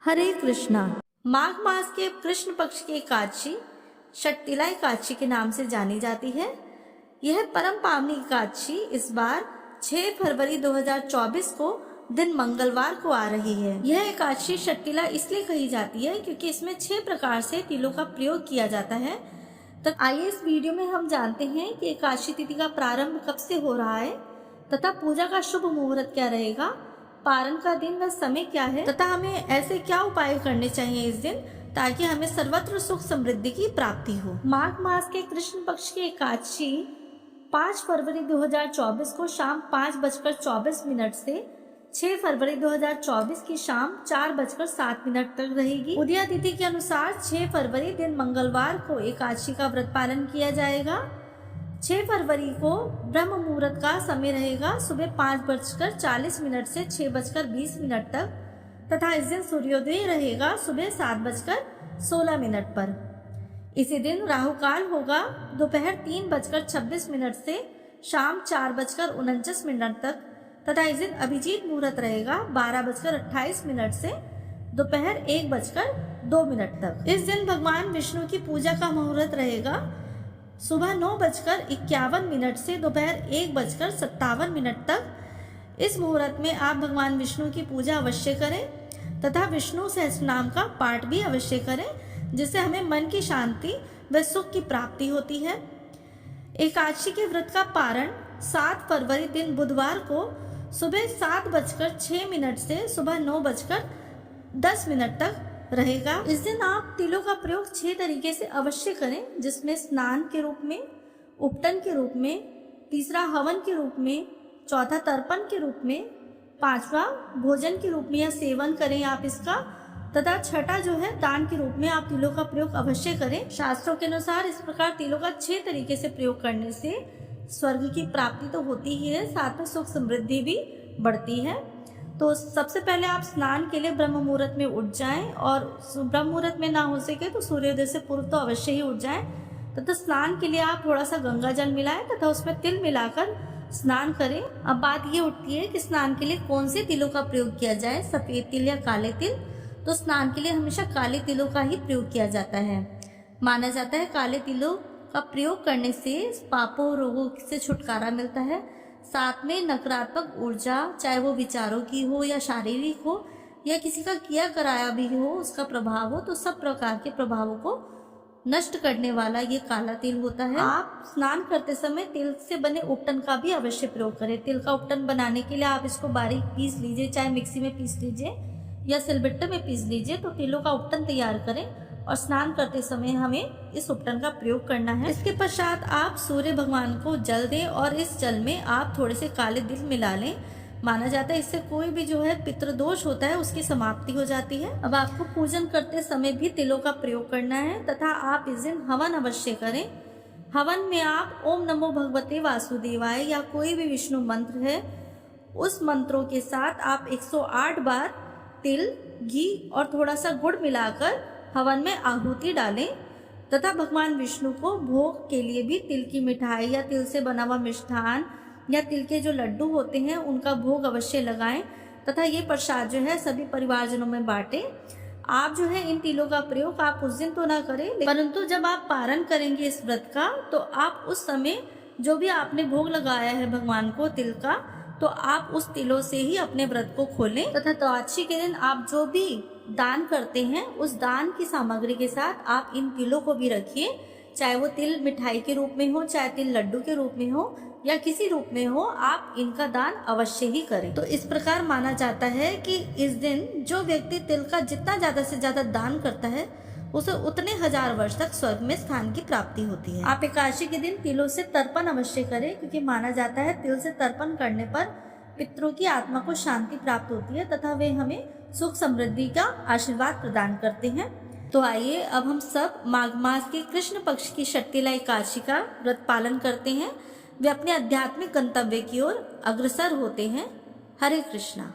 हरे कृष्णा। माघ मास के कृष्ण पक्ष की एकादशी षटतिला एकादशी के नाम से जानी जाती है। यह परम पावनी एकादशी इस बार 6 फरवरी 2024 को दिन मंगलवार को आ रही है। यह एकादशी षटतिला इसलिए कही जाती है क्योंकि इसमें 6 प्रकार से तिलों का प्रयोग किया जाता है। तो आइए इस वीडियो में हम जानते हैं कि एकादशी तिथि का प्रारंभ कब से हो रहा है तथा पूजा का शुभ मुहूर्त क्या रहेगा, पारण का दिन व समय क्या है तथा हमें ऐसे क्या उपाय करने चाहिए इस दिन ताकि हमें सर्वत्र सुख समृद्धि की प्राप्ति हो। माघ मास के कृष्ण पक्ष की एकादशी 5 फरवरी 2024 को शाम 5:24 से 6 फरवरी 2024 की शाम 4:07 तक रहेगी। उदया तिथि के अनुसार 6 फरवरी दिन मंगलवार को एकादशी का व्रत पालन किया जाएगा। 6 फरवरी को ब्रह्म मुहूर्त का समय रहेगा सुबह 5:40 से 6:20 तक तथा इस दिन सूर्योदय रहेगा सुबह 7:16 पर। इसी दिन राहु काल होगा दोपहर 3:26 से शाम 4:49 तक तथा इस दिन अभिजीत मुहूर्त रहेगा 12:28 से दोपहर 1:02 तक। इस दिन भगवान विष्णु की पूजा का मुहूर्त रहेगा सुबह 9:51 से दोपहर 1:57 तक। इस मुहूर्त में आप भगवान विष्णु की पूजा अवश्य करें तथा विष्णु सहस्रनाम का पाठ भी अवश्य करें, जिससे हमें मन की शांति व सुख की प्राप्ति होती है। एकादशी के व्रत का पारण 7 फरवरी दिन बुधवार को सुबह 7:06 से सुबह 9:10 तक रहेगा। इस दिन आप तिलों का प्रयोग 6 तरीके से अवश्य करें, जिसमें स्नान के रूप में, उपटन के रूप में, तीसरा हवन के रूप में, चौथा तर्पण के रूप में, 5वां भोजन के रूप में या सेवन करें आप इसका, तथा छठा जो है दान के रूप में आप तिलों का प्रयोग अवश्य करें। शास्त्रों के अनुसार इस प्रकार तिलों का 6 तरीके से प्रयोग करने से स्वर्ग की प्राप्ति तो होती ही है, साथ में सुख समृद्धि भी बढ़ती है। तो सबसे पहले आप स्नान के लिए ब्रह्म मुहूर्त में उठ जाएं और ब्रह्म मुहूर्त में ना हो सके तो सूर्योदय से पूर्व तो अवश्य ही उठ जाएं तथा स्नान के लिए आप थोड़ा सा गंगा जल मिलाएं तथा उसमें तिल मिलाकर स्नान करें। अब बात ये उठती है कि स्नान के लिए कौन से तिलों का प्रयोग किया जाए, सफेद तिल या काले तिल। तो स्नान के लिए हमेशा काले तिलों का ही प्रयोग किया जाता है। माना जाता है काले तिलों का प्रयोग करने से पापों और रोगों से छुटकारा मिलता है, साथ में नकारात्मक ऊर्जा, चाहे वो विचारों की हो या शारीरिक हो या किसी का किया कराया भी हो उसका प्रभाव हो, तो सब प्रकार के प्रभावों को नष्ट करने वाला ये काला तिल होता है। आप स्नान करते समय तिल से बने उपटन का भी अवश्य प्रयोग करें। तिल का उपटन बनाने के लिए आप इसको बारीक पीस लीजिए, चाहे मिक्सी में पीस लीजिए या सिलबट्टे में पीस लीजिए, तो तिलों का उपटन तैयार करें और स्नान करते समय हमें इस उपटन का प्रयोग करना है। इसके पश्चात आप सूर्य भगवान को जल दें और इस जल में आप थोड़े से काले तिल मिला लें। माना जाता है इससे कोई भी जो है पितृदोष होता है उसकी समाप्ति हो जाती है। अब आपको पूजन करते समय भी तिलों का प्रयोग करना है तथा आप इस दिन हवन अवश्य करें। हवन में आप ओम नमो भगवते वासुदेवाय या कोई भी विष्णु मंत्र है उस मंत्रों के साथ आप 108 बार तिल, घी और थोड़ा सा गुड़ मिलाकर हवन में आहुति डालें तथा भगवान विष्णु को भोग के लिए भी तिल की मिठाई या तिल से बना हुआ मिष्ठान या तिल के जो लड्डू होते हैं उनका भोग अवश्य लगाएं तथा ये प्रसाद जो है सभी परिवारजनों में बांटें। आप जो है इन तिलों का प्रयोग आप उस दिन तो ना करें, परंतु जब आप पारण करेंगे इस व्रत का तो आप उस समय जो भी आपने भोग लगाया है भगवान को तिल का, तो आप उस तिलों से ही अपने व्रत को खोलें तथा द्वादशी के दिन आप जो भी दान करते हैं उस दान की सामग्री के साथ आप इन तिलों को भी रखिए, चाहे वो तिल मिठाई के रूप में हो, चाहे तिल लड्डू के रूप में हो या किसी रूप में हो, आप इनका दान अवश्य ही करें। तो इस प्रकार माना जाता है कि इस दिन जो व्यक्ति तिल का जितना ज्यादा से ज्यादा दान करता है उसे उतने 1000 वर्ष तक स्वर्ग में स्थान की प्राप्ति होती है। आप एकादशी के दिन तिलों से तर्पण अवश्य करें, क्योंकि माना जाता है तिल से तर्पण करने पर पितरों की आत्मा को शांति प्राप्त होती है तथा वे हमें सुख समृद्धि का आशीर्वाद प्रदान करते हैं। तो आइए अब हम सब माघ मास के कृष्ण पक्ष की षटतिला एकादशी का व्रत पालन करते हैं, वे अपने आध्यात्मिक गंतव्य की ओर अग्रसर होते हैं। हरे कृष्णा।